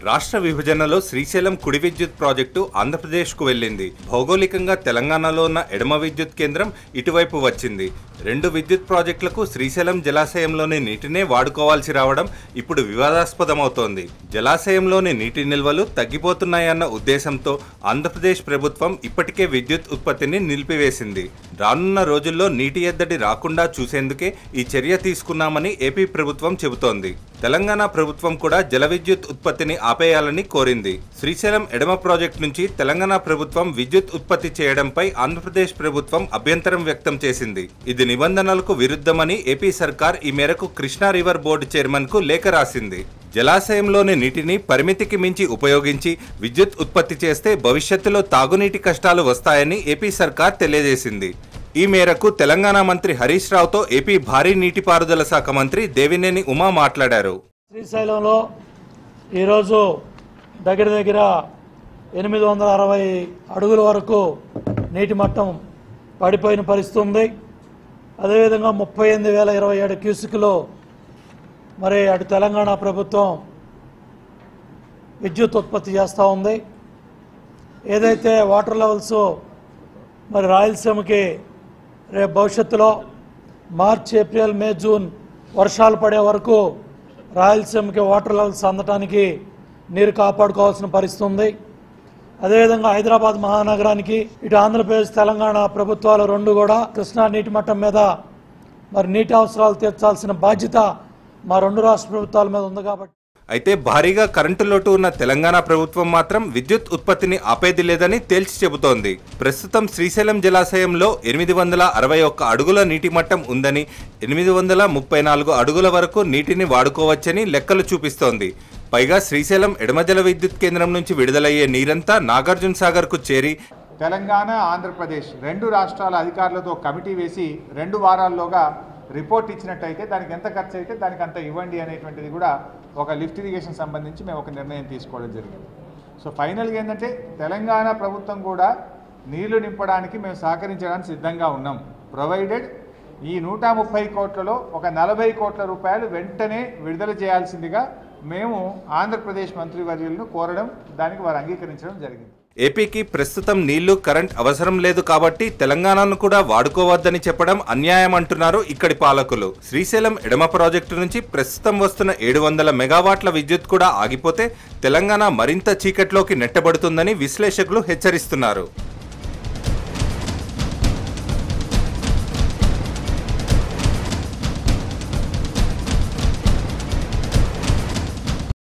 రాష్ట్ర విభజనలో శ్రీశైలం కుడి విద్యుత్ ప్రాజెక్టు ఆంధ్రప్రదేశ్కు వెళ్లింది. భౌగోళికంగా తెలంగాణలో ఉన్న ఎడమ విద్యుత్ కేంద్రం ఇటువైపు వచ్చింది. రెండు విద్యుత్ ప్రాజెక్టులకు శ్రీశైలం జలాశయంలోని నీటినే వాడుకోవాల్సి రావడం ఇప్పుడు వివాదాస్పదమవుతోంది. జలాశయంలోని నీటి నిల్వలు తగ్గిపోతున్నాయన్న ఉద్దేశంతో ఆంధ్రప్రదేశ్ ప్రభుత్వం ఇప్పటికే విద్యుత్ ఉత్పత్తిని నిలిపివేసింది. రానున్న రోజుల్లో నీటి ఎద్దడి రాకుండా చూసేందుకే ఈ చర్య తీసుకున్నామని ఏపీ ప్రభుత్వం చెబుతోంది. తెలంగాణ ప్రభుత్వం కూడా జల విద్యుత్ ఉత్పత్తిని ఆపేయాలని కోరింది. శ్రీశైలం ఎడమ ప్రాజెక్టు నుంచి తెలంగాణ ప్రభుత్వం విద్యుత్ ఉత్పత్తి చేయడంపై ఆంధ్రప్రదేశ్ ప్రభుత్వం అభ్యంతరం వ్యక్తం చేసింది. ఇది నిబంధనలకు విరుద్ధమని ఏపీ సర్కార్ ఈ మేరకు కృష్ణా రివర్ బోర్డు చైర్మన్ కు లేఖ రాసింది. జలాశయంలోని నీటిని పరిమితికి మించి ఉపయోగించి విద్యుత్ ఉత్పత్తి చేస్తే భవిష్యత్తులో తాగునీటి కష్టాలు వస్తాయని ఏపీ సర్కార్ తెలియజేసింది. ఈ మేరకు తెలంగాణ మంత్రి హరీష్ రావుతో ఏపీ భారీ నీటిపారుదల శాఖ మంత్రి దేవినేని ఉమా మాట్లాడారు. శ్రీశైలంలో ఈరోజు దగ్గర 860 అడుగుల వరకు నీటి మట్టం పడిపోయిన పరిస్థితి ఉంది. అదేవిధంగా 38,027 క్యూసెక్లు మరి అటు తెలంగాణ ప్రభుత్వం విద్యుత్ ఉత్పత్తి చేస్తూ ఉంది. ఏదైతే వాటర్ లెవెల్స్ మరి రాయలసీమకి రేపు భవిష్యత్తులో మార్చ్, ఏప్రిల్, మే, జూన్ వర్షాలు పడే వరకు రాయలసీమకి వాటర్ లెవెల్స్ అందటానికి నీరు కాపాడుకోవాల్సిన పరిస్థితి ఉంది. అదేవిధంగా హైదరాబాద్ మహానగరానికి ఇటు ఆంధ్రప్రదేశ్, తెలంగాణ ప్రభుత్వాలు రెండు కూడా కృష్ణా నీటి మట్టం మీద మరి నీటి అవసరాలు తీర్చాల్సిన బాధ్యత మా రెండు రాష్ట్ర ప్రభుత్వాల మీద ఉంది. కాబట్టి అయితే భారీగా కరెంటు లోటు ఉన్న తెలంగాణ ప్రభుత్వం మాత్రం విద్యుత్ ఉత్పత్తిని ఆపేది లేదని తేల్చి చెబుతోంది. ప్రస్తుతం శ్రీశైలం జలాశయంలో 861 అడుగుల నీటి మట్టం ఉందని, 834 అడుగుల వరకు నీటిని వాడుకోవచ్చని లెక్కలు చూపిస్తోంది. పైగా శ్రీశైలం ఎడమ జల విద్యుత్ కేంద్రం నుంచి విడుదలయ్యే నీరంతా నాగార్జున సాగర్ కు చేరి తెలంగాణ, ఆంధ్రప్రదేశ్ రెండు రాష్ట్రాల అధికారులతో కమిటీ వేసి 2 వారాల్లోగా రిపోర్ట్ ఇచ్చినట్టయితే దానికి ఎంత ఖర్చు అయితే దానికి అంత ఇవ్వండి అనేటువంటిది కూడా ఒక లిఫ్ట్ ఇరిగేషన్ సంబంధించి మేము ఒక నిర్ణయం తీసుకోవడం జరిగింది. సో ఫైనల్గా ఏంటంటే తెలంగాణ ప్రభుత్వం కూడా నీళ్లు నింపడానికి మేము సహకరించడానికి సిద్ధంగా ఉన్నాం. ప్రొవైడెడ్ ఈ 130 కోట్లలో ఒక 40 కోట్ల రూపాయలు వెంటనే విడుదల చేయాల్సిందిగా మేము ఆంధ్రప్రదేశ్ మంత్రివర్యులను కోరడం, దానికి వారు అంగీకరించడం జరిగింది. ఏపీకి ప్రస్తుతం నీళ్లు, కరెంట్ అవసరం లేదు కాబట్టి తెలంగాణను కూడా వాడుకోవద్దని చెప్పడం అన్యాయం అంటున్నారు ఇక్కడి పాలకులు. శ్రీశైలం ఎడమ ప్రాజెక్టు నుంచి ప్రస్తుతం వస్తున్న 700 మెగావాట్ల విద్యుత్ కూడా ఆగిపోతే తెలంగాణ మరింత చీకట్లోకి నెట్టబడుతుందని విశ్లేషకులు హెచ్చరిస్తున్నారు.